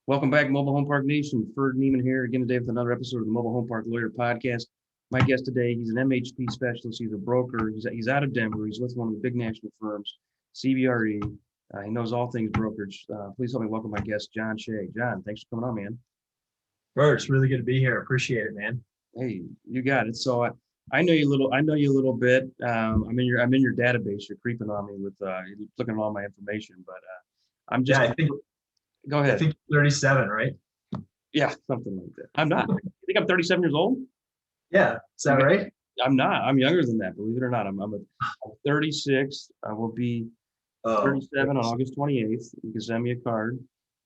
Welcome back, Mobile Home Park Nation. Ferd Neiman here again today with another episode of the Mobile Home Park Lawyer Podcast. My guest today, he's an MHP specialist. He's a broker. He's out of Denver. He's with one of the big national firms, CBRE. He knows all things brokerage. Please help me welcome my guest, John Shay. John, thanks for coming on, man. Bert, it's really good to be here. Appreciate it, man. Hey, you got it. So I know you a little. I know you a little bit. I'm in your database. You're creeping on me with looking at all my information, but I'm just. Yeah, I think Go I ahead. think 37, right? Yeah, something like that. I'm not. You think I'm 37 years old? Yeah, is that right? I'm not. I'm younger than that. Believe it or not, I'm 36. I will be Oh, 37 on August 28th. You can send me a card.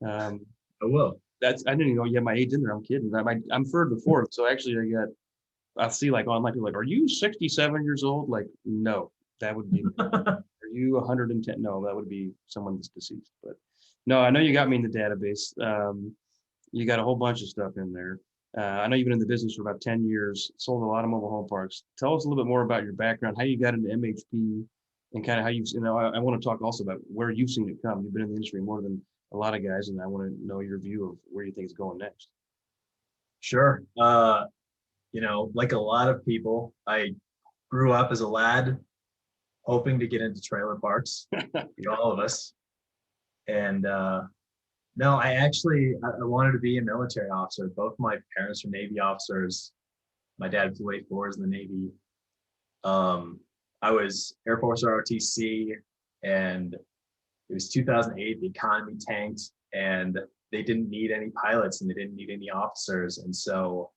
Um, I will. I didn't even know you had my age in there. I'm kidding. I'm third the fourth. So actually, I see like online people like, are you 67 years old? Like, no, that would be. Are you 110? No, that would be someone that's deceased. But no, I know you got me in the database. You got a whole bunch of stuff in there. I know you've been in the business for about 10 years, sold a lot of mobile home parks. Tell us a little bit more about your background, how you got into MHP, and kind of how I want to talk also about where you've seen it come. You've been in the industry more than a lot of guys, and I want to know your view of where you think it's going next. Sure. Like a lot of people, I grew up as a lad hoping to get into trailer parks, all of us. And no, I wanted to be a military officer. Both my parents were Navy officers. My dad flew A4s in the Navy. I was Air Force ROTC, and it was 2008. The economy tanked, and they didn't need any pilots, and they didn't need any officers, and so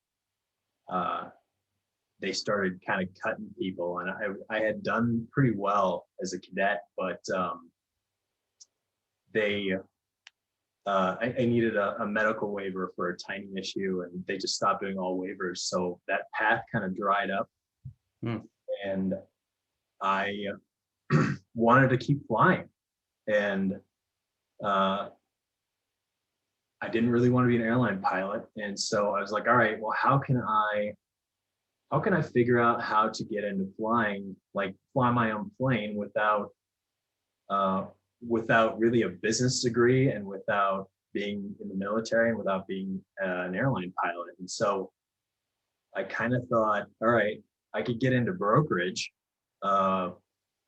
they started kind of cutting people. And I had done pretty well as a cadet, but I needed a medical waiver for a tiny issue, and they just stopped doing all waivers. So that path kind of dried up, and I wanted to keep flying. And I didn't really want to be an airline pilot. And so I was like, all right, well, how can I figure out how to get into flying, like fly my own plane without really a business degree, and without being in the military, and without being an airline pilot. And so I kind of thought, all right, I could get into brokerage. I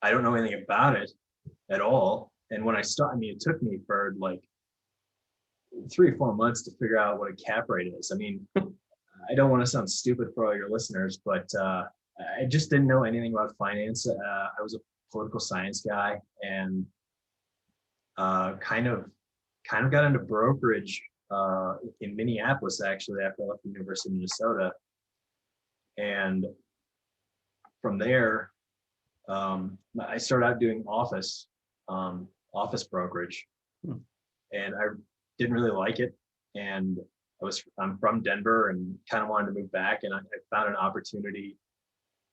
don't know anything about it at all. And when I started, it took me for like 3 or 4 months to figure out what a cap rate is. I don't want to sound stupid for all your listeners, but I just didn't know anything about finance. I was a political science guy, and kind of got into brokerage in Minneapolis, actually, after I left the University of Minnesota. And from there, I started out doing office brokerage, and I didn't really like it. And I'm from Denver and kind of wanted to move back, and I found an opportunity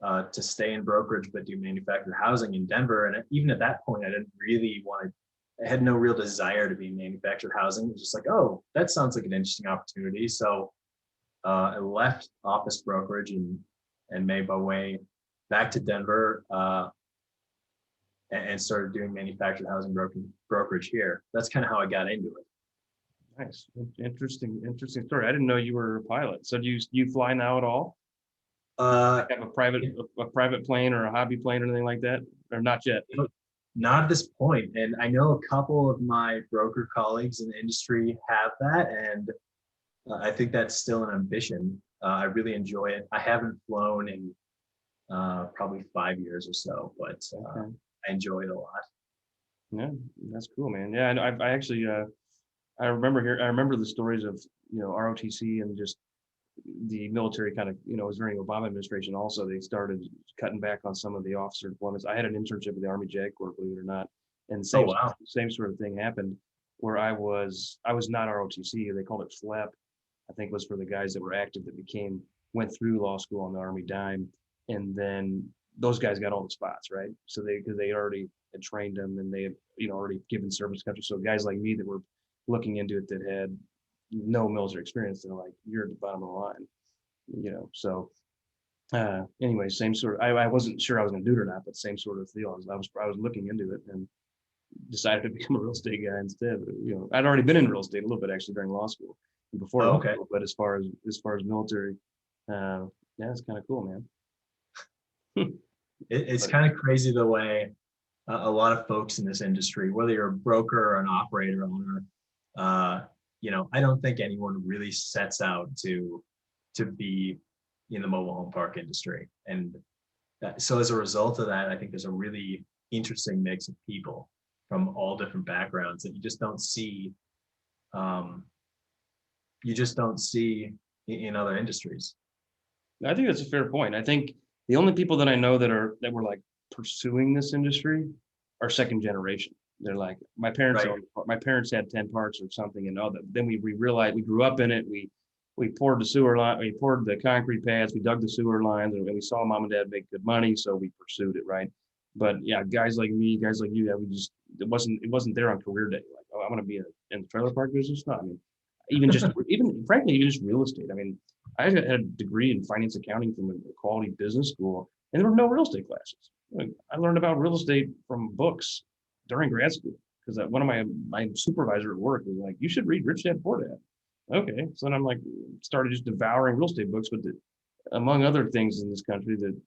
to stay in brokerage but do manufactured housing in Denver. And even at that point, I had no real desire to be in manufactured housing. It was just like, oh, that sounds like an interesting opportunity. So I left office brokerage and made my way back to Denver, and started doing manufactured housing brokerage here. That's kind of how I got into it. Nice, interesting story. I didn't know you were a pilot. So do you fly now at all? Have a private plane or a hobby plane or anything like that, or not yet? Not at this point. And I know a couple of my broker colleagues in the industry have that, and I think that's still an ambition. I really enjoy it. I haven't flown in probably 5 years or so, but Okay. I enjoy it a lot. Yeah, that's cool, man. Yeah, I actually I remember the stories of ROTC and just the military kind of it was during the Obama administration. Also, they started cutting back on some of the officer deployments. I had an internship with the Army JAG Corps, believe it or not, and Oh, wow. same sort of thing happened where I was not ROTC. They called it FLEP. I think it was for the guys that were active that went through law school on the Army dime, and then those guys got all the spots, right? So because they already had trained them, and they had already given service country. So guys like me that were looking into it that had no military experience, they're like, you're at the bottom of the line, so anyway, same sort of, I wasn't sure I was gonna do it or not, but same sort of deal. I was looking into it, and decided to become a real estate guy instead. But, I'd already been in real estate a little bit actually during law school and before Oh, law okay. school, but as far as military, yeah, it's kind of cool, man. It's But kind of crazy the way a lot of folks in this industry, whether you're a broker or an operator owner, uh, I don't think anyone really sets out to be in the mobile home park industry. And so as a result of that, I think there's a really interesting mix of people from all different backgrounds that you just don't see. Um, you just don't see in other industries. I think that's a fair point. I think the only people that I know that were like pursuing this industry are second generation. They're like Right. my parents had 10 parks or something, and all that. Then we realized we grew up in it. We poured the sewer line, we poured the concrete pads, we dug the sewer lines, and we saw mom and dad make good money, so we pursued it, right? But yeah, guys like me, guys like you, yeah, it wasn't there on career day. Like, oh, I want to be in the trailer park business. No, I mean, even frankly, even just real estate. I mean, I had a degree in finance accounting from a quality business school, and there were no real estate classes. Like, I learned about real estate from books during grad school because one of my supervisor at work was like, "You should read Rich Dad Poor Dad." Okay, so then I'm like, started just devouring real estate books, but among other things in this country, that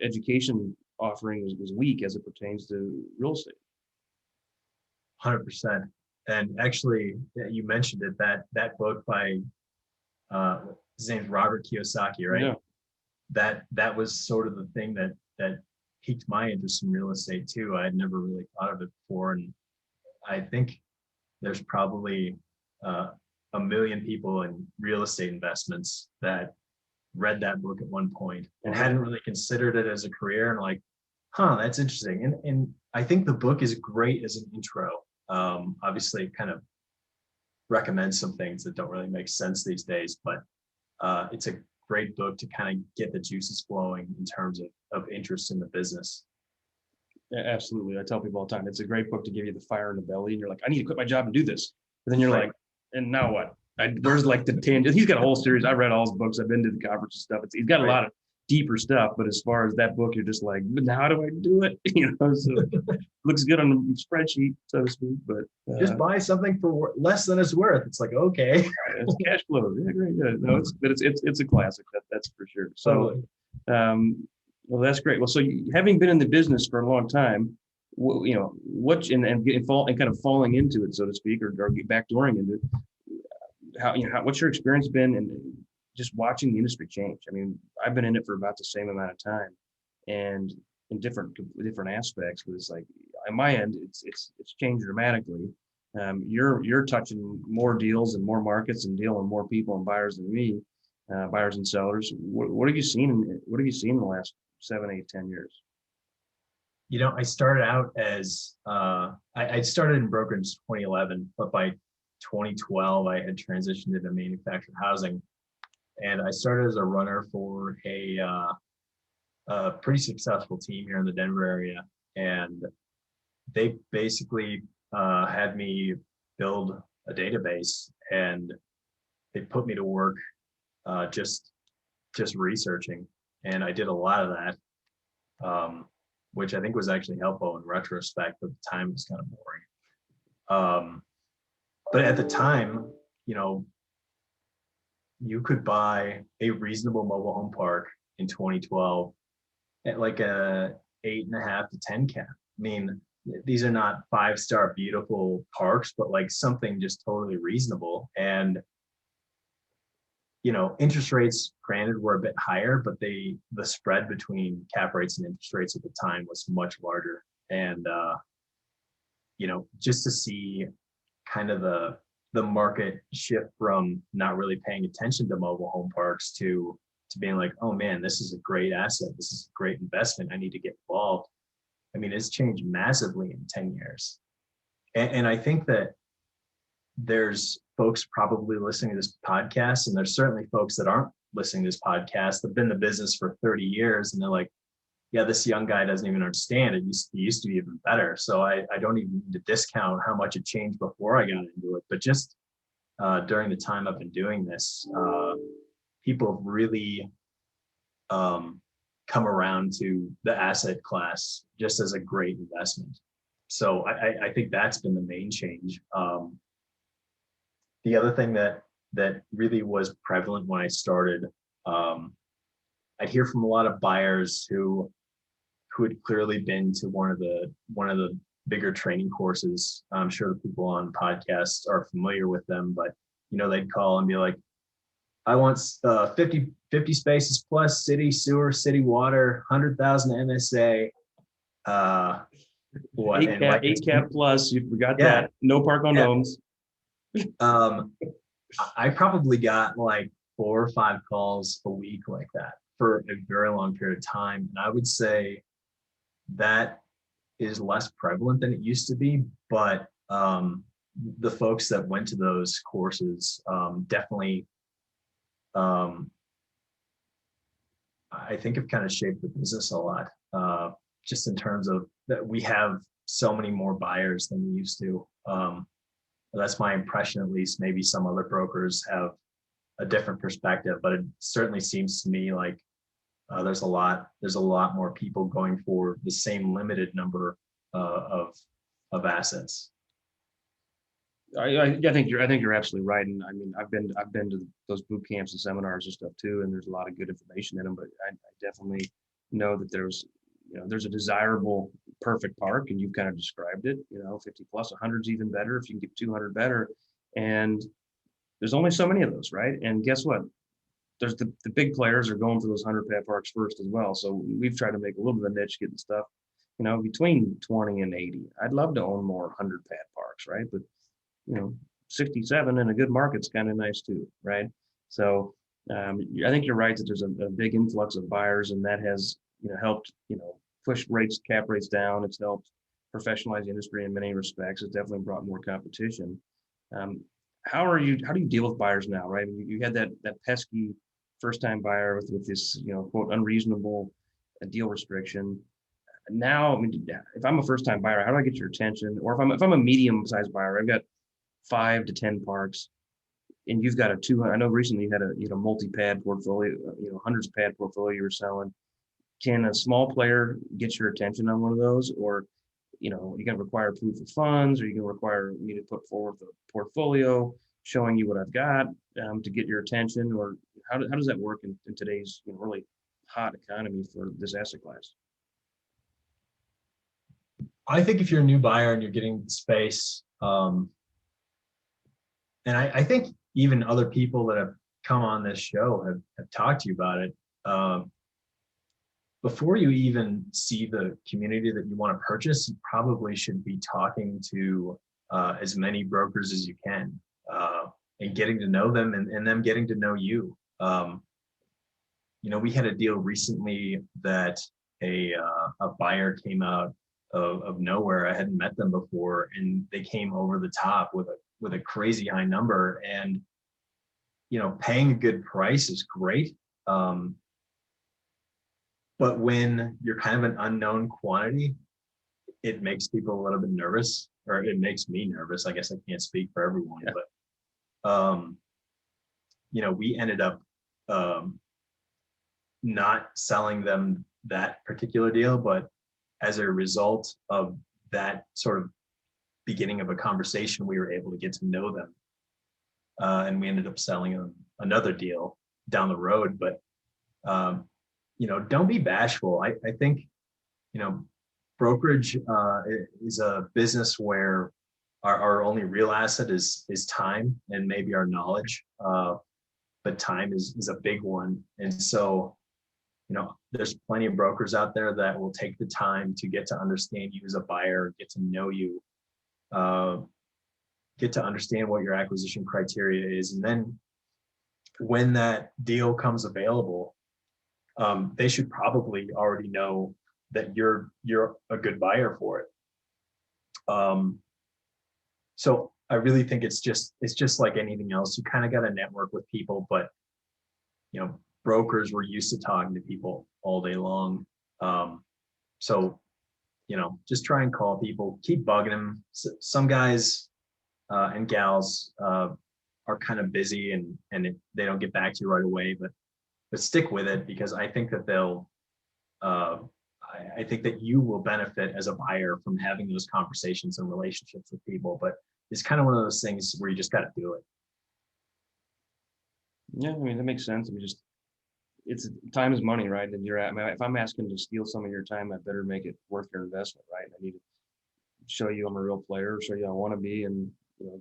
education offering was weak as it pertains to real estate. 100%. And actually, you mentioned it, that book by uh, his name's Robert Kiyosaki, right? Yeah, That was sort of the thing that piqued my interest in real estate too. I had never really thought of it before, and I think there's probably uh, a million people in real estate investments that read that book at one point and well, hadn't really considered it as a career, and like, huh, that's interesting. And I think the book is great as an intro. Obviously, it kind of recommends some things that don't really make sense these days, but it's a great book to kind of get the juices flowing in terms of interest in the business. absolutely. I tell people all the time, it's a great book to give you the fire in the belly, and you're like, I need to quit my job and do this. But then you're Right. like, and now what? Where's like the tangent? He's got a whole series. I've read all his books. I've been to the conference and stuff. He's got a Right. lot of deeper stuff. But as far as that book, you're just like, but how do I do it? So looks good on the spreadsheet, so to speak. But Just buy something for less than it's worth. It's like, okay. it's cash flow. Yeah, great. Yeah, no, it's a classic. That's for sure. So, Totally. well, that's great. Well, so having been in the business for a long time, what and kind of falling into it, so to speak, or backdooring into it, what's your experience been in just watching the industry change? I mean, I've been in it for about the same amount of time, and in different aspects. But it's like on my end, it's changed dramatically. You're touching more deals and more markets and dealing with more people and buyers than me, buyers and sellers. What have you seen? What have you seen in the last 7, 8, 10 years? I started out as I started in brokerage in 2011, but by 2012 I had transitioned into manufactured housing, and I started as a runner for a pretty successful team here in the Denver area, and they basically had me build a database, and they put me to work just researching, and I did a lot of that. Which I think was actually helpful in retrospect, but at the time it was kind of boring. But at the time, you know, you could buy a reasonable mobile home park in 2012 at like a 8.5 to 10 cap. I mean, these are not 5-star beautiful parks, but like something just totally reasonable. And interest rates, granted, were a bit higher, but the spread between cap rates and interest rates at the time was much larger. And just to see kind of the market shift from not really paying attention to mobile home parks to being like, oh man, this is a great asset, this is a great investment, I need to get involved. I mean, it's changed massively in 10 years. And I think that there's folks probably listening to this podcast, and there's certainly folks that aren't listening to this podcast that have been in the business for 30 years, and they're like, yeah, this young guy doesn't even understand. It used to be even better. So I don't even need to discount how much it changed before I got into it. But just during the time I've been doing this, people have really come around to the asset class just as a great investment. So I think that's been the main change. The other thing that really was prevalent when I started, I'd hear from a lot of buyers who had clearly been to one of the bigger training courses. I'm sure the people on podcasts are familiar with them, but they'd call and be like, I want 50 spaces plus city sewer, city water, 100,000 MSA. What and like eight cap plus, you forgot Yeah. that. No park on Yeah. homes. I probably got like 4 or 5 calls a week like that for a very long period of time. And I would say that is less prevalent than it used to be, but the folks that went to those courses definitely, I think, have kind of shaped the business a lot, just in terms of that we have so many more buyers than we used to. That's my impression, at least. Maybe some other brokers have a different perspective, but it certainly seems to me like there's a lot more people going for the same limited number of assets. I think you're absolutely right, and I mean I've been to those boot camps and seminars and stuff too, and there's a lot of good information in them. But I definitely know that there's a desirable perfect park, and you've kind of described it. 50 plus, 100's even better if you can get 200 better, and there's only so many of those, right? And guess what? There's the big players are going for those 100 pad parks first as well. So we've tried to make a little bit of a niche getting stuff, between 20 and 80. I'd love to own more 100 pad parks, right? But 67 in a good market's kind of nice too, right? So I think you're right that there's a big influx of buyers, and that has helped push cap rates down. It's helped professionalize the industry in many respects. It's definitely brought more competition. How do you deal with buyers now, right? You had that pesky first time buyer with this quote unreasonable deal restriction. Now, I mean, if I'm a first time buyer, how do I get your attention? Or if I'm a medium sized buyer, I've got 5 to 10 parks, and you've got a 200. I know recently you had a multi-pad portfolio, hundreds of pad portfolio you were selling. Can a small player get your attention on one of those, or you can require proof of funds, or you can require me to put forward the portfolio showing you what I've got to get your attention, or how does that work in today's really hot economy for this asset class? I think if you're a new buyer and you're getting space, and I think even other people that have come on this show have talked to you about it. Before you even see the community that you want to purchase, you probably should be talking to as many brokers as you can, and getting to know them, and them getting to know you. We had a deal recently that a buyer came out of nowhere. I hadn't met them before, and they came over the top with a crazy high number. And paying a good price is great, but when you're kind of an unknown quantity, it makes people a little bit nervous, or it makes me nervous. I guess I can't speak for everyone, yeah. But we ended up not selling them that particular deal, but as a result of that sort of beginning of a conversation, we were able to get to know them, and we ended up selling them another deal down the road. But don't be bashful. I think brokerage is a business where our only real asset is time, and maybe our knowledge, but time is a big one. And so there's plenty of brokers out there that will take the time to get to understand you as a buyer, get to know you, get to understand what your acquisition criteria is. And then when that deal comes available, they should probably already know that you're a good buyer for it. So I really think it's just like anything else. You kind of got to network with people, but brokers were used to talking to people all day long. So just try and call people, keep bugging them. Some guys and gals are kind of busy, and they don't get back to you right away, but stick with it, because I think that I think that you will benefit as a buyer from having those conversations and relationships with people, but it's kind of one of those things where you just got to do it. Yeah, I mean, that makes sense. I mean, just it's time is money, right? And I mean, if I'm asking to steal some of your time, I better make it worth your investment, right? I need to show you I'm a real player, show you I want to be, and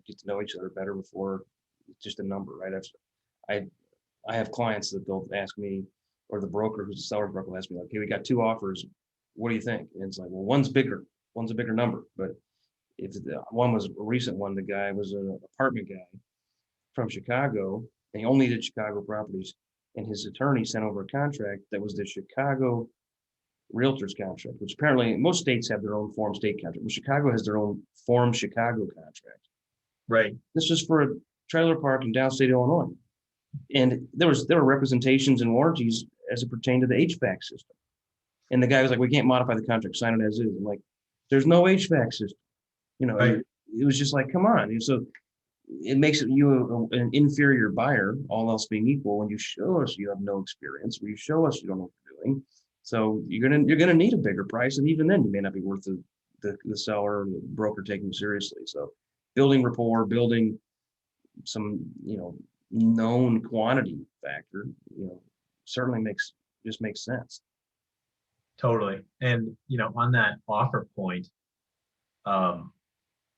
get to know each other better before it's just a number, right? I I have clients that they'll ask me, or the broker who's a seller's broker will ask me, like, "Hey, we got two offers. What do you think?" And it's like, well, one's a bigger number, but if one was a recent one, the guy was an apartment guy from Chicago, and he only did Chicago properties, and his attorney sent over a contract that was the Chicago realtors contract, which apparently most states have their own form state contract, but Chicago has their own form Chicago contract. Right. This is for a trailer park in downstate Illinois. And there were representations and warranties as it pertained to the HVAC system. And the guy was like, "We can't modify the contract, sign it as is." I'm like, "There's no HVAC system." Right. It was just like, come on. And so it makes you an inferior buyer, all else being equal, when you show us you have no experience, when you show us you don't know what you're doing. So you're gonna need a bigger price, and even then, you may not be worth the seller or the broker taking you seriously. So building rapport, building some known quantity factor, certainly makes sense. Totally. And, on that offer point,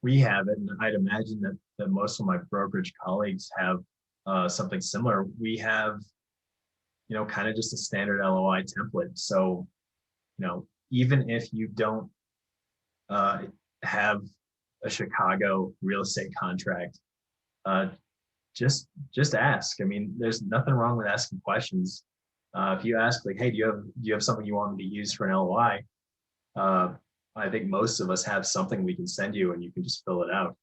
we have it, and I'd imagine that most of my brokerage colleagues have something similar. We have, kind of just a standard LOI template. So, even if you don't have a Chicago real estate contract, uh, just ask. I mean, there's nothing wrong with asking questions. If you ask, like, "Hey, do you have something you want me to use for an LOI?" I think most of us have something we can send you, and you can just fill it out.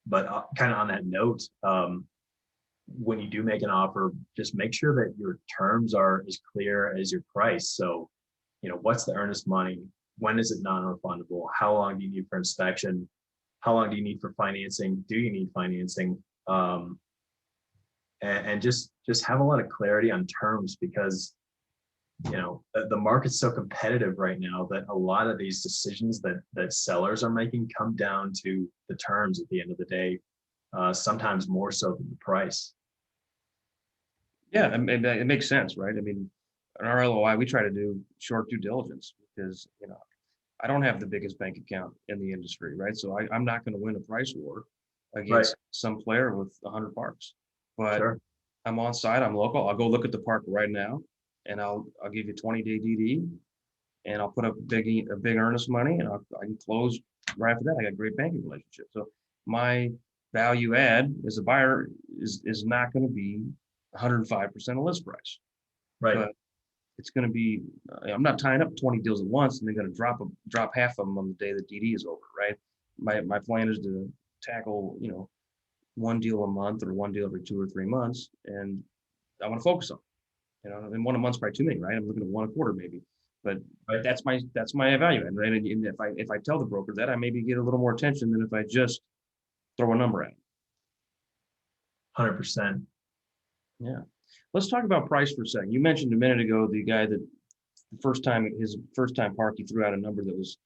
But kind of on that note, when you do make an offer, just make sure that your terms are as clear as your price. So, what's the earnest money? When is it non-refundable? How long do you need for inspection? How long do you need for financing? Do you need financing? And just have a lot of clarity on terms, because the market's so competitive right now that a lot of these decisions that sellers are making come down to the terms at the end of the day, sometimes more so than the price. Yeah, and it makes sense, right? I mean, in our LOI, we try to do short due diligence because I don't have the biggest bank account in the industry, right? So I'm not going to win a price war against some player with 100 parks. But Sure. I'm on site, I'm local. I'll go look at the park right now, and I'll give you 20-day DD, and I'll put up big earnest money, and I can close right after that. I got a great banking relationship. So my value add as a buyer is not going to be 105% of list price, Right. but it's going to be. I'm not tying up 20 deals at once, and they're going to drop half of them on the day the DD is over, right? My plan is to tackle one deal a month or one deal every 2 or 3 months, and I want to focus on. And one a month's probably too many, right? I'm looking at one a quarter maybe, but Right. that's my value add, right? And if I tell the broker that, I maybe get a little more attention than if I just throw a number at him. 100%. Yeah. Let's talk about price for a second. You mentioned a minute ago the guy that his first time park, he threw out a number that was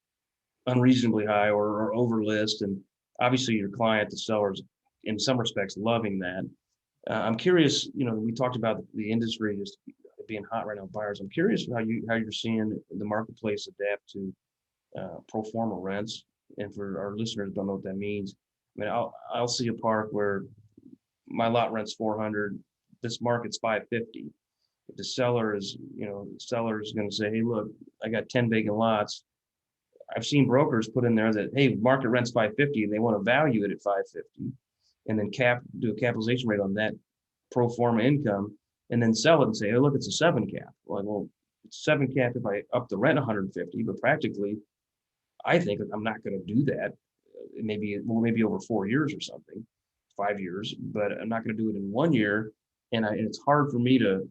unreasonably high or over list, and obviously your client, the seller's in some respects loving that. I'm curious, we talked about the industry just being hot right now, buyers. I'm curious how you're seeing the marketplace adapt to pro forma rents. And for our listeners who don't know what that means, I mean, I'll see a park where my lot rent's 400, this market's 550. If the seller is going to say, "Hey, look, I got 10 vacant lots." I've seen brokers put in there that, "Hey, market rent's 550, and they want to value it at 550, and then do a capitalization rate on that pro forma income, and then sell it and say, 'Oh, look, it's a 7 cap.'" Well, it's 7 cap if I up the rent 150, but practically, I think I'm not going to do that. Maybe over 4 years or something, 5 years, but I'm not going to do it in 1 year. And it's hard for me to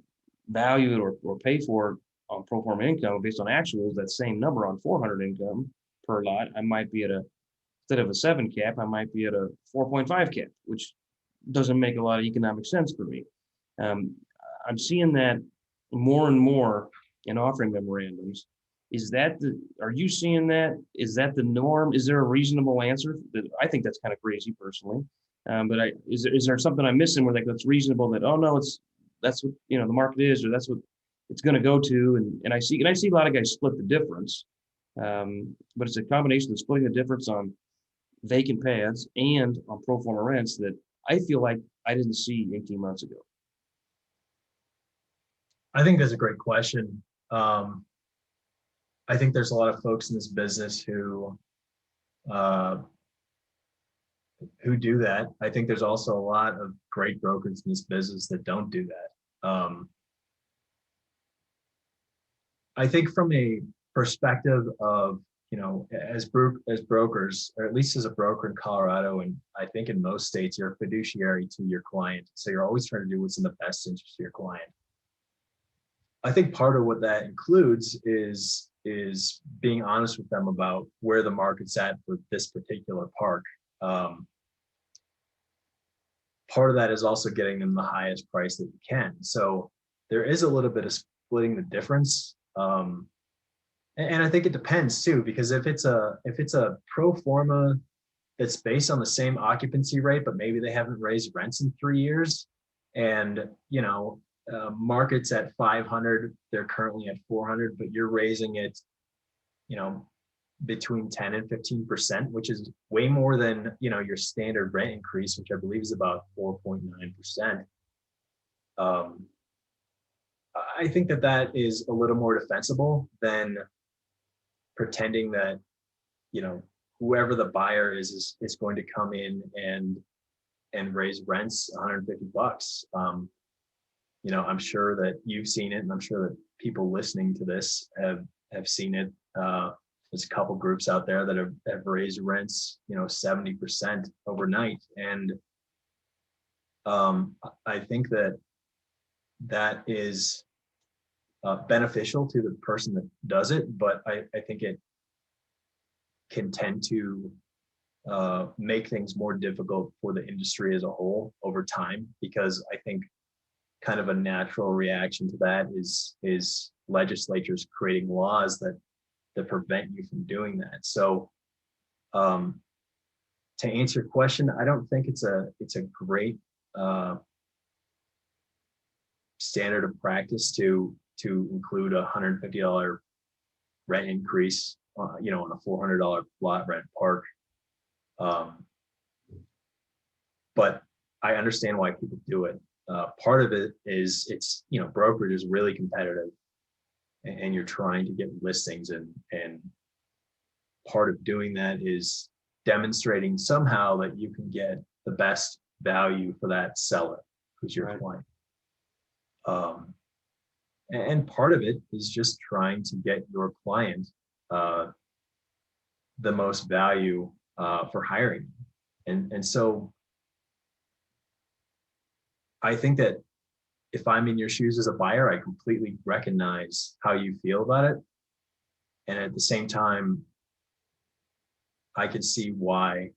value it or pay for it on pro forma income based on actuals. That same number on 400 income per lot, I might be instead of a 7 cap, I might be at a 4.5 cap, which doesn't make a lot of economic sense for me. I'm seeing that more and more and offering memorandums. Are you seeing that? Is that the norm? Is there a reasonable answer? I think that's kind of crazy personally. But is there something I'm missing where like that's reasonable that, oh no, that's what, the market is, or that's what it's going to go to. And I see a lot of guys split the difference. But it's a combination of splitting the difference on vacant pads and on pro forma rents that I feel like I didn't see 18 months ago. I think that's a great question. I think there's a lot of folks in this business uh, who do that. I think there's also a lot of great brokers in this business that don't do that. I think from a perspective of, as brokers, or at least as a broker in Colorado, and I think in most states, you're a fiduciary to your client. So you're always trying to do what's in the best interest of your client. I think part of what that includes is being honest with them about where the market's at for this particular park. Part of that is also getting them the highest price that you can. So there is a little bit of splitting the difference. And I think it depends too, because if it's a pro forma that's based on the same occupancy rate, but maybe they haven't raised rents in 3 years, and market's at 500, they're currently at 400, but you're raising it, between 10 and 15%, which is way more than your standard rent increase, which I believe is about 4.9%. I think that is a little more defensible than pretending that whoever the buyer is going to come in and raise rents $150. I'm sure that you've seen it, and I'm sure that people listening to this have seen it. There's a couple groups out there that have raised rents 70% overnight, and I think that is beneficial to the person that does it, but I think it can tend to make things more difficult for the industry as a whole over time, because I think kind of a natural reaction to that is legislatures creating laws that prevent you from doing that. So to answer your question, I don't think it's a great standard of practice to include a $150 rent increase, on a $400 lot rent park. But I understand why people do it. Part of it is brokerage is really competitive, and you're trying to get listings, and part of doing that is demonstrating somehow that you can get the best value for that seller who's your client. And part of it is just trying to get your client the most value for hiring. And so I think that if I'm in your shoes as a buyer, I completely recognize how you feel about it. And at the same time, I can see why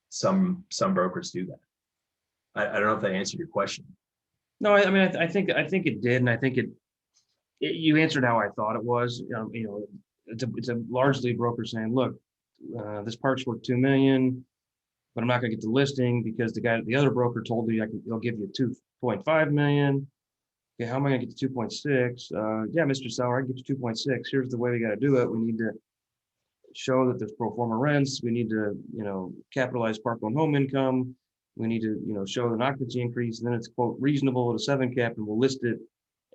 some brokers do that. I don't know if that answered your question. No, I mean, I think it did, and I think you answered how I thought it was. It's a largely broker saying, look, this park's worth $2 million, but I'm not going to get the listing because the other broker told me he'll give you $2.5 million. Okay, how am I going to get to 2.6? Yeah, Mr. Seller, I can get you 2.6. Here's the way we got to do it. We need to show that there's pro forma rents. We need to, capitalize park-owned home income. We need to, show an occupancy increase. And then it's quote reasonable at a 7 cap, and we'll list it,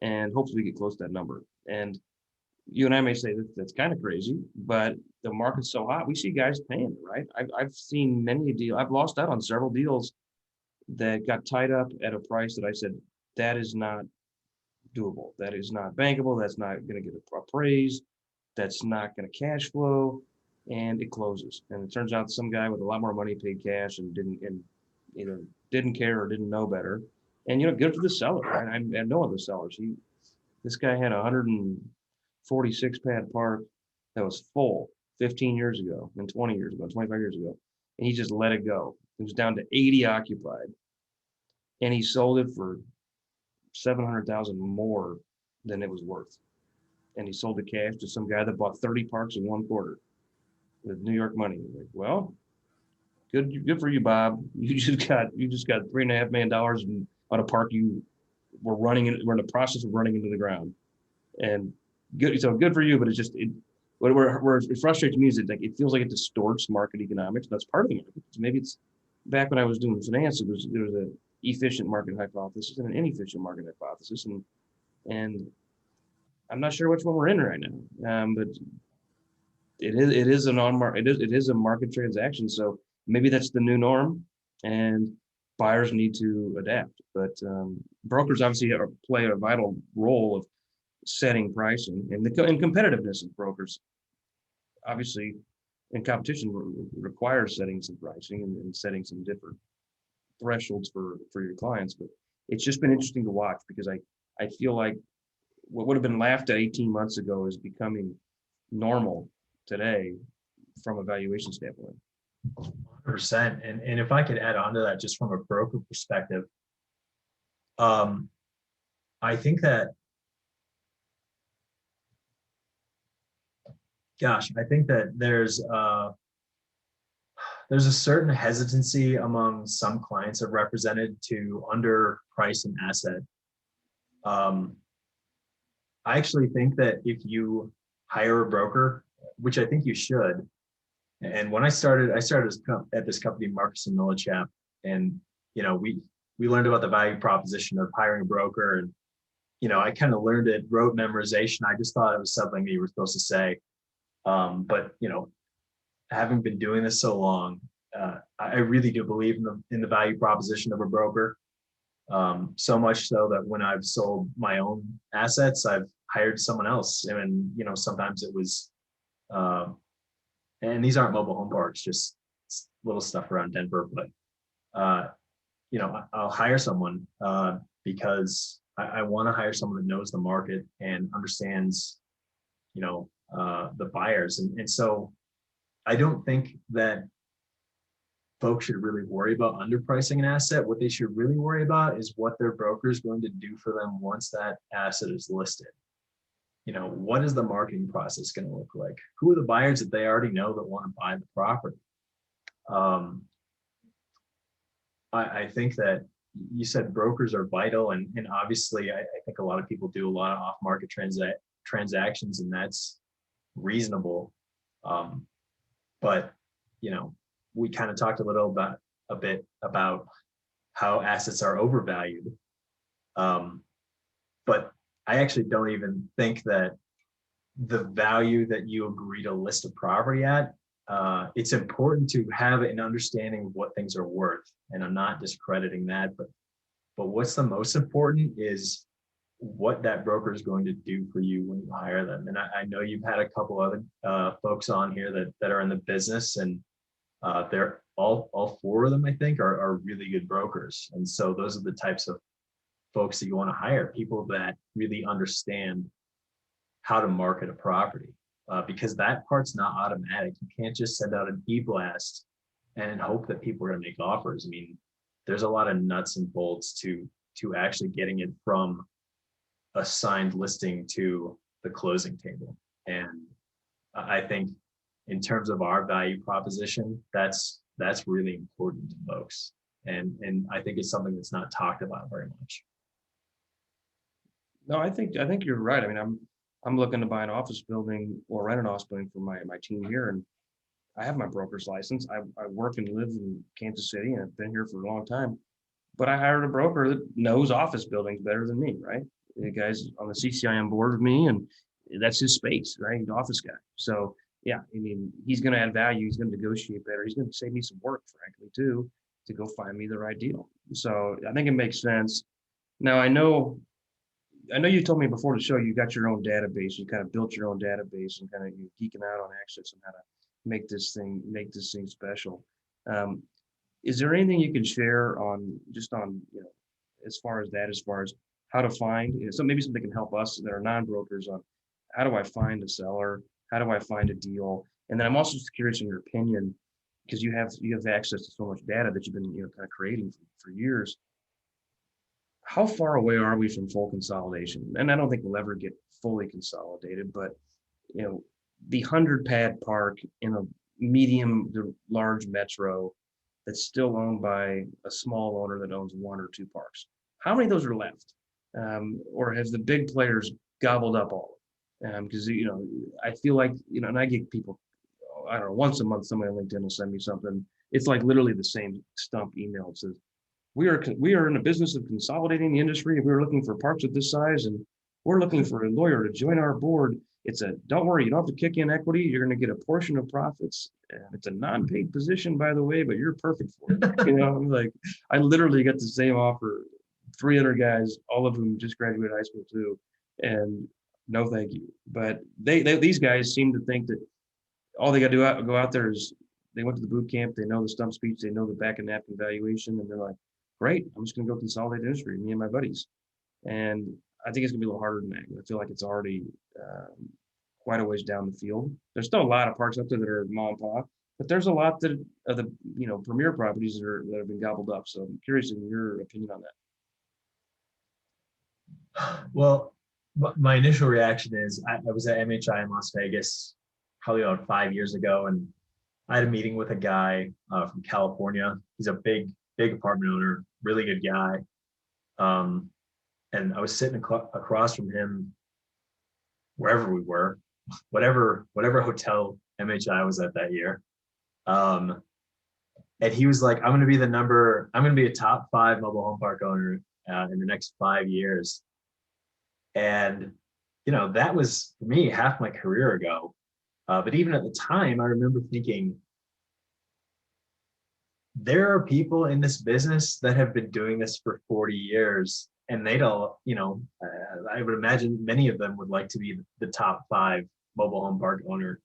and hopefully we get close to that number. And you and I may say that's kind of crazy, but the market's so hot. We see guys paying it, right? I've seen many a deal. I've lost out on several deals that got tied up at a price that I said, that is not doable. That is not bankable. That's not going to get appraised. That's not going to cash flow, and it closes. And it turns out some guy with a lot more money paid cash and didn't care or didn't know better. And good for the seller. Right? I know other sellers. This guy had 146 pad park that was full 15 years ago, and 20 years ago, 25 years ago, and he just let it go. It was down to 80 occupied, and he sold it for $700,000 more than it was worth. And he sold the cash to some guy that bought 30 parks in 1 quarter with New York money. Like, well, good for you, Bob. You just got $3.5 million on a park you we're in the process of running into the ground. And good for you, but where it frustrates me is it feels like it distorts market economics. That's part of the market. So maybe it's back when I was doing finance, there was an efficient market hypothesis and an inefficient market hypothesis, and I'm not sure which one we're in right now. But it is a market transaction. So maybe that's the new norm, and buyers need to adapt. But brokers obviously play a vital role of setting pricing, and and competitiveness of brokers obviously in competition requires setting some pricing and setting some different thresholds for your clients. But it's just been interesting to watch because I feel like what would have been laughed at 18 months ago is becoming normal today from a valuation standpoint. 100%. And if I could add on to that, just from a broker perspective, I think that, I think that there's a certain hesitancy among some clients I've represented to underprice an asset. I actually think that if you hire a broker, which I think you should, and when I started at this company, Marcus and Millichap, and we learned about the value proposition of hiring a broker, and I kind of learned it rote memorization. I just thought it was something that you were supposed to say, but having been doing this so long, I really do believe in the value proposition of a broker. So much so that when I've sold my own assets, I've hired someone else, and sometimes it was. And these aren't mobile home parks, just little stuff around Denver. But, I'll hire someone because I want to hire someone that knows the market and understands, the buyers. And so I don't think that folks should really worry about underpricing an asset. What they should really worry about is what their broker is going to do for them once that asset is listed. What is the marketing process going to look like? Who are the buyers that they already know that want to buy the property? I think that you said brokers are vital, and obviously I think a lot of people do a lot of off-market transactions, and that's reasonable. But we kind of talked a bit about how assets are overvalued. But I actually don't even think that the value that you agree to list a property at, it's important to have an understanding of what things are worth. And I'm not discrediting that, but what's the most important is what that broker is going to do for you when you hire them. And I know you've had a couple other folks on here that are in the business, and they're all four of them, I think, are really good brokers. And so those are the types of folks that you want to hire, people that really understand how to market a property, because that part's not automatic. You can't just send out an e-blast and hope that people are going to make offers. I mean, there's a lot of nuts and bolts to actually getting it from a signed listing to the closing table. And I think in terms of our value proposition, that's really important to folks. And I think it's something that's not talked about very much. No, I think you're right. I mean, I'm looking to buy an office building or rent an office building for my team here, and I have my broker's license. I work and live in Kansas City, and I've been here for a long time. But I hired a broker that knows office buildings better than me, right? The guy's on the CCIM board with me, and that's his space, right? He's an office guy. So yeah, I mean, he's going to add value. He's going to negotiate better. He's going to save me some work, frankly, too, to go find me the right deal. So I think it makes sense. Now I know you told me before the show you got your own database. You kind of built your own database and kind of you geeking out on Access and how to make this thing special. Is there anything you can share on as far as how to find, so maybe something can help us that are non-brokers on how do I find a seller? How do I find a deal? And then I'm also just curious in your opinion, because you have access to so much data that you've been kind of creating for years. how far away are we from full consolidation? And I don't think we'll ever get fully consolidated, but you know, the 100 pad park in a medium to large metro that's still owned by a small owner that owns one or two parks. How many of those are left? Or has the big players gobbled up all of them? Because you know, I feel like and I get people, I don't know, once a month somebody on LinkedIn will send me something. It's like literally the same stump email. It says, we are in the business of consolidating the industry. We are looking for parks of this size, and we're looking for a lawyer to join our board. Don't worry, you don't have to kick in equity. You're going to get a portion of profits. It's a non-paid position, by the way, but you're perfect for it. I'm like, I literally got the same offer, 300 guys, all of whom just graduated high school too, and no, thank you. But these guys seem to think that all they got to go out there is they went to the boot camp, they know the stump speech, they know the back and napkin valuation, and they're like, great, I'm just going to go consolidate industry, me and my buddies. And I think it's going to be a little harder than that. I feel like it's already quite a ways down the field. There's still a lot of parks up there that are mom and pop, but there's a lot that of the premier properties that have been gobbled up. So I'm curious in your opinion on that. Well, my initial reaction is I was at MHI in Las Vegas probably about 5 years ago, and I had a meeting with a guy from California. He's a big apartment owner, really good guy. And I was sitting across from him wherever we were, whatever hotel MHI was at that year. And he was like, I'm going to be a top 5 mobile home park owner in the next 5 years. And, that was for me half my career ago. But even at the time, I remember thinking, there are people in this business that have been doing this for 40 years, and they don't, I would imagine many of them would like to be the top 5 mobile home park owner.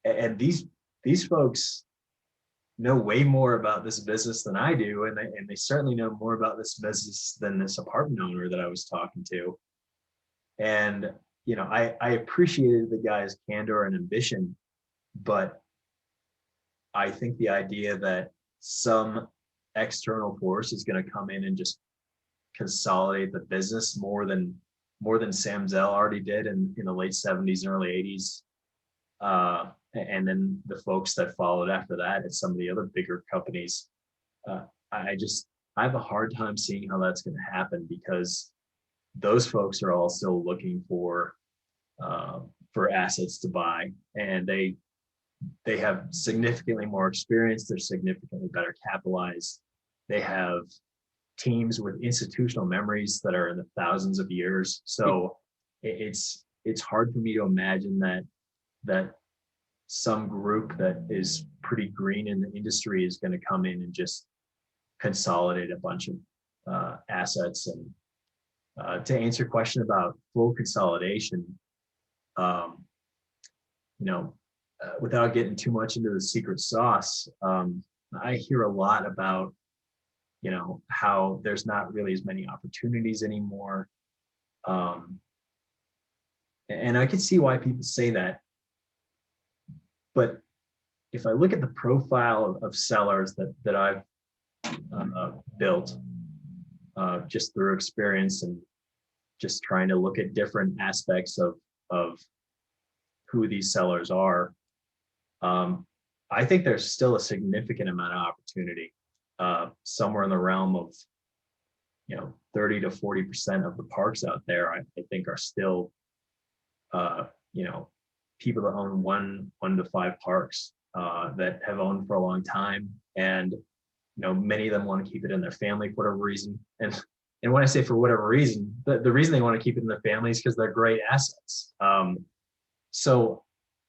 And these folks know way more about this business than I do, and they certainly know more about this business than this apartment owner that I was talking to. And I appreciated the guy's candor and ambition, but I think the idea that some external force is going to come in and just consolidate the business more than Sam Zell already did in the late 70s and early 80s. And then the folks that followed after that at some of the other bigger companies. I have a hard time seeing how that's going to happen, because those folks are all still looking for assets to buy, and they have significantly more experience. They're significantly better capitalized. They have teams with institutional memories that are in the thousands of years. So it's hard for me to imagine that some group that is pretty green in the industry is going to come in and just consolidate a bunch of assets. And to answer your question about full consolidation, without getting too much into the secret sauce, I hear a lot about, how there's not really as many opportunities anymore. And I can see why people say that. But if I look at the profile of sellers that I've built just through experience and just trying to look at different aspects of who these sellers are, I think there's still a significant amount of opportunity, somewhere in the realm of 30 to 40% of the parks out there. I think are still people that own one to 5 parks that have owned for a long time, and many of them want to keep it in their family for whatever reason. And when I say for whatever reason, the reason they want to keep it in their family is because they're great assets. So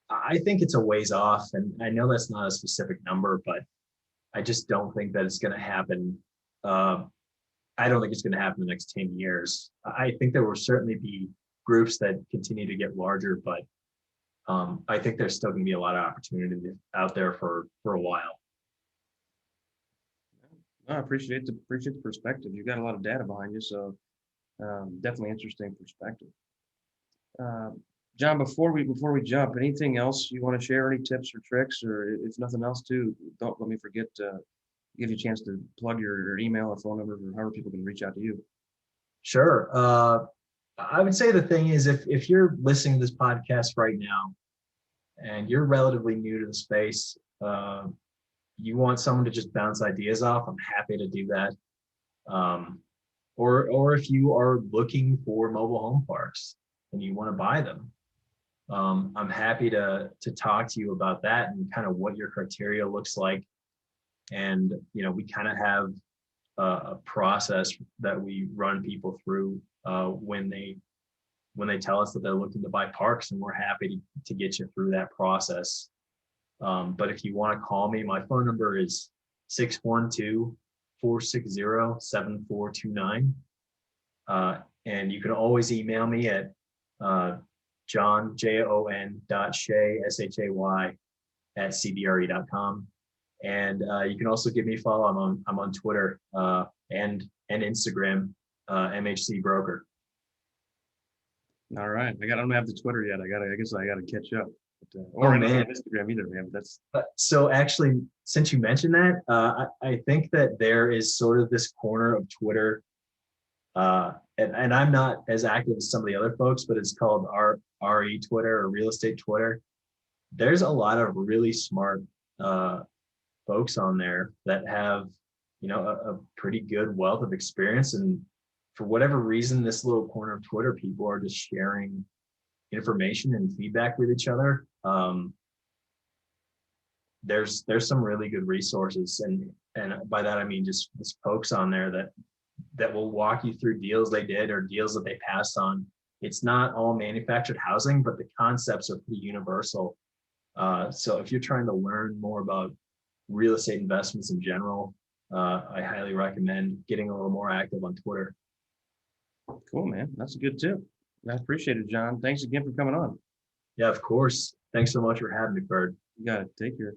I think it's a ways off, and I know that's not a specific number, but I just don't think that it's going to happen. I don't think it's going to happen in the next 10 years. I think there will certainly be groups that continue to get larger, but I think there's still going to be a lot of opportunity out there for a while. I appreciate the perspective. You've got a lot of data behind you, so definitely interesting perspective. John, before we jump, anything else you want to share? Any tips or tricks, or if nothing else, too, don't let me forget to give you a chance to plug your email or phone number, or however people can reach out to you. Sure. I would say the thing is, if you're listening to this podcast right now and you're relatively new to the space, you want someone to just bounce ideas off, I'm happy to do that. Um, or if you are looking for mobile home parks and you want to buy them, I'm happy to talk to you about that and kind of what your criteria looks like. And we kind of have a process that we run people through when they tell us that they're looking to buy parks, and we're happy to get you through that process. But if you want to call me, my phone number is 612-460-7429. And you can always email me at John, Jon.Shay, SHAY @cbre.com. And you can also give me a follow. I'm on Twitter and Instagram, MHC Broker. All right. I don't have the Twitter yet. I guess I gotta catch up. But, Oh, or I don't man. have Instagram either, man. But that's So actually, since you mentioned that, I think that there is sort of this corner of Twitter, and I'm not as active as some of the other folks, but it's called RE Twitter, or real estate Twitter. There's a lot of really smart folks on there that have a pretty good wealth of experience, and for whatever reason, this little corner of Twitter, people are just sharing information and feedback with each other. There's some really good resources, and by that I mean just folks on there that will walk you through deals they did or deals that they passed on. It's not all manufactured housing, but the concepts are pretty universal. So if you're trying to learn more about real estate investments in general, I highly recommend getting a little more active on Twitter. cool, man. That's a good tip. I appreciate it, John. Thanks again for coming on. Yeah, of course. Thanks so much for having me, Bird. You got it. Take care.